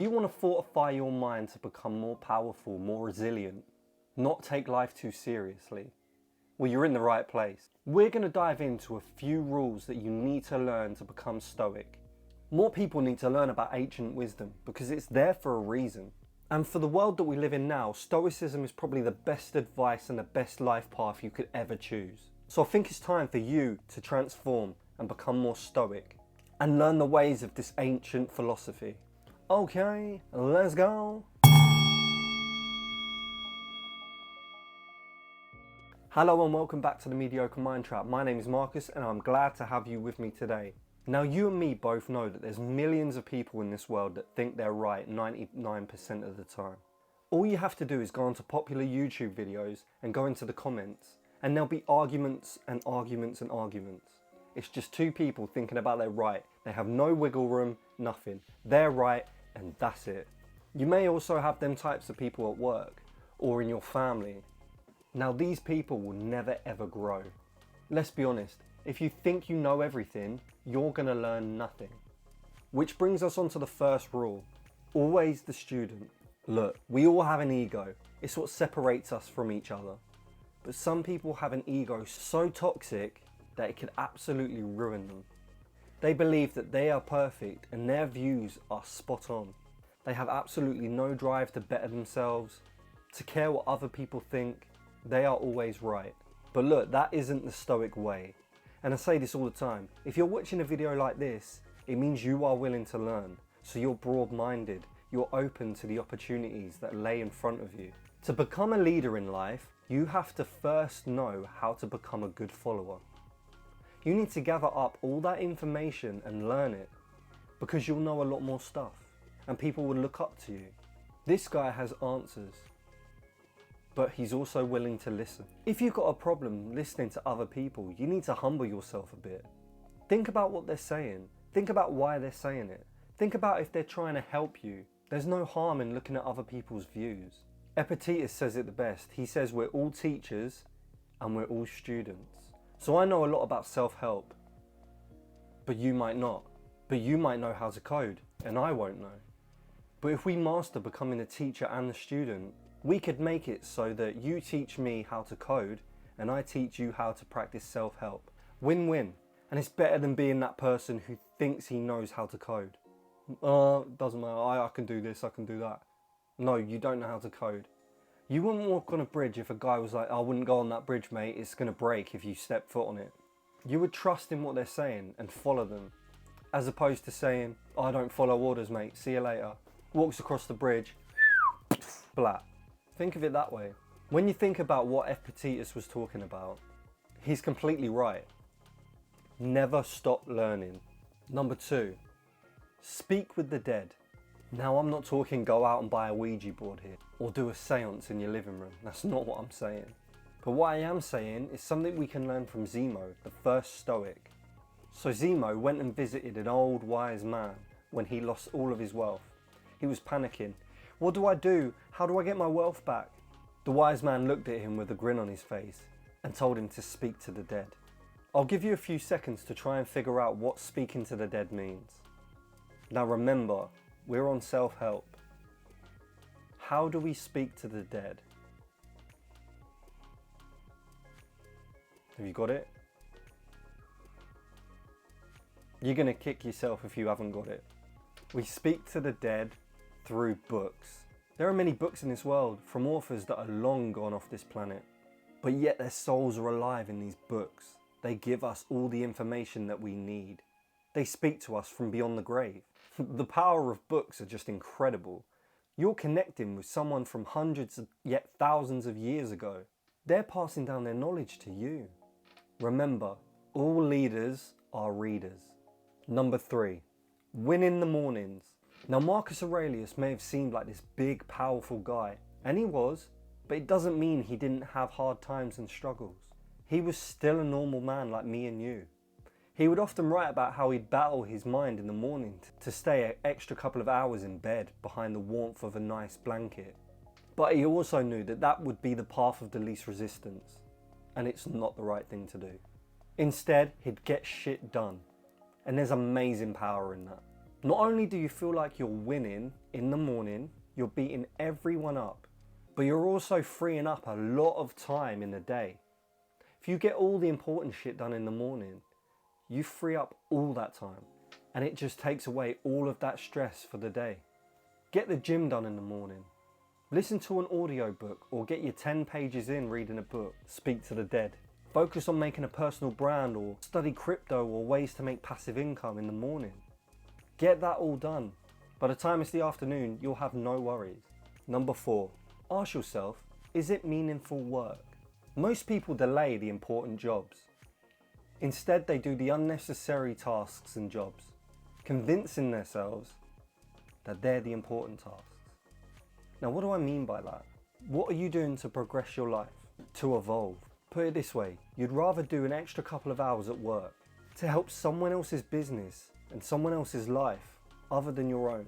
You want to fortify your mind to become more powerful, more resilient, not take life too seriously. Well, you're in the right place. We're going to dive into a few rules that you need to learn to become stoic. More people need to learn about ancient wisdom because it's there for a reason. And for the world that we live in now, stoicism is probably the best advice and the best life path you could ever choose. So I think it's time for you to transform and become more stoic and learn the ways of this ancient philosophy. Okay, let's go. Hello and welcome back to the Mediocre Mind Trap. My name is Marcus and I'm glad to have you with me today. Now you and me both know that there's millions of people in this world that think they're right 99% of the time. All you have to do is go onto popular YouTube videos and go into the comments and there'll be arguments and arguments and arguments. It's just two people thinking about their right. They have no wiggle room, nothing. They're right and that's it. You may also have them types of people at work or in your family. Now these people will never ever grow. Let's be honest, if you think you know everything, you're gonna learn nothing. Which brings us on to the first rule, always the student. Look, we all have an ego, it's what separates us from each other. But some people have an ego so toxic that it could absolutely ruin them. They believe that they are perfect and their views are spot on. They have absolutely no drive to better themselves, to care what other people think. They are always right. But look, that isn't the Stoic way. And I say this all the time, if you're watching a video like this, it means you are willing to learn. So you're broad-minded, you're open to the opportunities that lay in front of you. To become a leader in life, you have to first know how to become a good follower. You need to gather up all that information and learn it, because you'll know a lot more stuff and people will look up to you. This guy has answers, but he's also willing to listen. If you've got a problem listening to other people, you need to humble yourself a bit. Think about what they're saying. Think about why they're saying it. Think about if they're trying to help you. There's no harm in looking at other people's views. Epictetus says it the best. He says we're all teachers and we're all students. So I know a lot about self-help, but you might not. But you might know how to code and I won't know. But if we master becoming a teacher and a student, we could make it so that you teach me how to code and I teach you how to practice self-help. Win-win. And it's better than being that person who thinks he knows how to code. Doesn't matter, I can do this, I can do that. No, you don't know how to code. You wouldn't walk on a bridge if a guy was like, I wouldn't go on that bridge, mate, it's gonna break if you step foot on it. You would trust in what they're saying and follow them, as opposed to saying, I don't follow orders, mate, see you later. Walks across the bridge, splat. Think of it that way. When you think about what Epictetus was talking about, he's completely right. Never stop learning. Number 2, speak with the dead. Now I'm not talking go out and buy a Ouija board here, or do a seance in your living room. That's not what I'm saying. But what I am saying is something we can learn from Zemo, the first Stoic. So Zemo went and visited an old wise man when he lost all of his wealth. He was panicking. What do I do? How do I get my wealth back? The wise man looked at him with a grin on his face and told him to speak to the dead. I'll give you a few seconds to try and figure out what speaking to the dead means. Now remember, we're on self-help. How do we speak to the dead? Have you got it? You're gonna kick yourself if you haven't got it. We speak to the dead through books. There are many books in this world from authors that are long gone off this planet, but yet their souls are alive in these books. They give us all the information that we need. They speak to us from beyond the grave. The power of books are just incredible. You're connecting with someone from hundreds yet thousands of years ago. They're passing down their knowledge to you. Remember, all leaders are readers. Number 3, win in the mornings. Now Marcus Aurelius may have seemed like this big powerful guy, and he was, but it doesn't mean he didn't have hard times and struggles. He was still a normal man like me and you. He would often write about how he'd battle his mind in the morning to stay an extra couple of hours in bed behind the warmth of a nice blanket. But he also knew that that would be the path of the least resistance, and it's not the right thing to do. Instead, he'd get shit done, and there's amazing power in that. Not only do you feel like you're winning in the morning, you're beating everyone up, but you're also freeing up a lot of time in the day. If you get all the important shit done in the morning, you free up all that time and it just takes away all of that stress for the day. Get the gym done in the morning. Listen to an audiobook or get your 10 pages in reading a book. Speak to the dead. Focus on making a personal brand or study crypto or ways to make passive income in the morning. Get that all done. By the time it's the afternoon, you'll have no worries. Number 4, ask yourself, is it meaningful work? Most people delay the important jobs. Instead, they do the unnecessary tasks and jobs, convincing themselves that they're the important tasks. Now, what do I mean by that? What are you doing to progress your life, to evolve? Put it this way, you'd rather do an extra couple of hours at work to help someone else's business and someone else's life other than your own.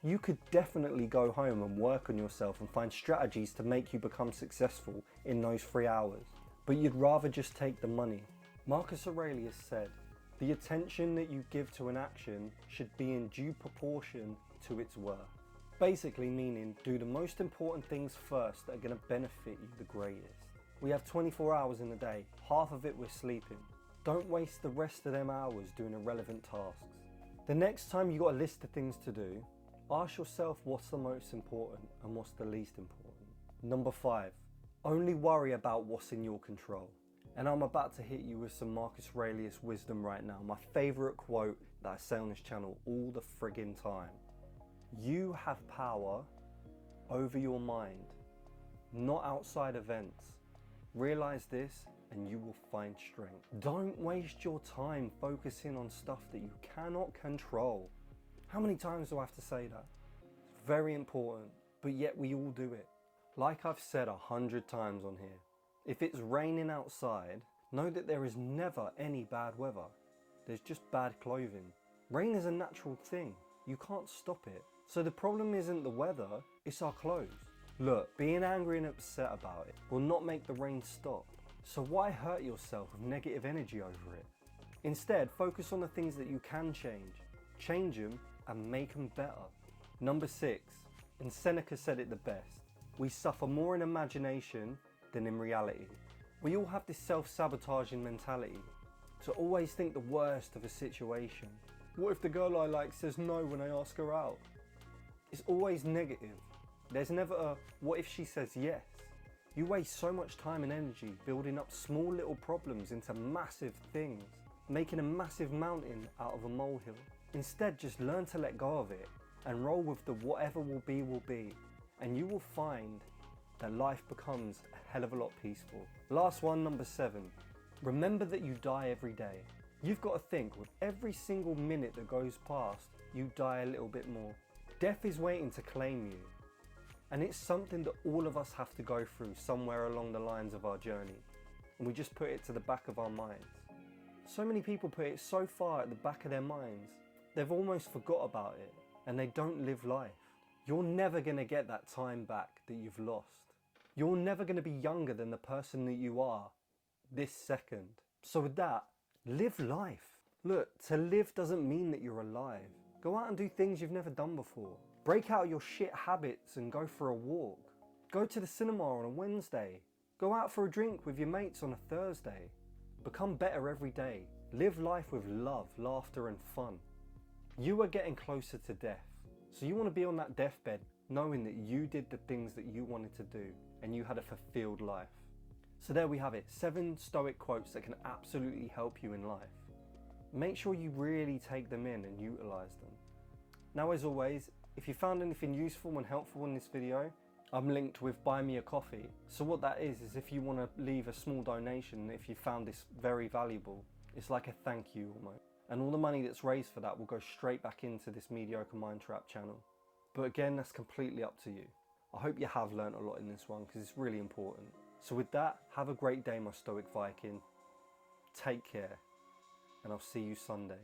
You could definitely go home and work on yourself and find strategies to make you become successful in those 3 hours, but you'd rather just take the money. Marcus Aurelius said, the attention that you give to an action should be in due proportion to its worth. Basically meaning, do the most important things first that are going to benefit you the greatest. We have 24 hours in a day, half of it we're sleeping. Don't waste the rest of them hours doing irrelevant tasks. The next time you got a list of things to do, ask yourself what's the most important and what's the least important. Number 5, only worry about what's in your control. And I'm about to hit you with some Marcus Aurelius wisdom right now. My favourite quote that I say on this channel all the friggin' time. You have power over your mind, not outside events. Realise this and you will find strength. Don't waste your time focusing on stuff that you cannot control. How many times do I have to say that? It's very important, but yet we all do it. Like I've said 100 times on here, if it's raining outside, know that there is never any bad weather. There's just bad clothing. Rain is a natural thing. You can't stop it. So the problem isn't the weather, it's our clothes. Look, being angry and upset about it will not make the rain stop. So why hurt yourself with negative energy over it? Instead, focus on the things that you can change. Change them and make them better. Number 6, and Seneca said it the best, we suffer more in imagination than in reality. We all have this self-sabotaging mentality to always think the worst of a situation. What if the girl I like says no when I ask her out? It's always negative. There's never a what if she says yes. You waste so much time and energy building up small little problems into massive things, making a massive mountain out of a molehill. Instead, just learn to let go of it and roll with the whatever will be, and you will find that life becomes a hell of a lot peaceful. Last one, number 7. Remember that you die every day. You've got to think, with every single minute that goes past, you die a little bit more. Death is waiting to claim you. And it's something that all of us have to go through somewhere along the lines of our journey. And we just put it to the back of our minds. So many people put it so far at the back of their minds, they've almost forgot about it and they don't live life. You're never going to get that time back that you've lost. You're never going to be younger than the person that you are this second. So with that, live life. Look, to live doesn't mean that you're alive. Go out and do things you've never done before. Break out your shit habits and go for a walk. Go to the cinema on a Wednesday. Go out for a drink with your mates on a Thursday. Become better every day. Live life with love, laughter and fun. You are getting closer to death. So you want to be on that deathbed knowing that you did the things that you wanted to do and you had a fulfilled life. So there we have it, 7 Stoic quotes that can absolutely help you in life. Make sure you really take them in and utilise them. Now, as always, if you found anything useful and helpful in this video, I'm linked with Buy Me a Coffee. So what that is if you want to leave a small donation, if you found this very valuable, it's like a thank you almost. And all the money that's raised for that will go straight back into this Mediocre Mind Trap channel. But again, that's completely up to you. I hope you have learnt a lot in this one because it's really important. So with that, have a great day, my Stoic Viking. Take care, and I'll see you Sunday.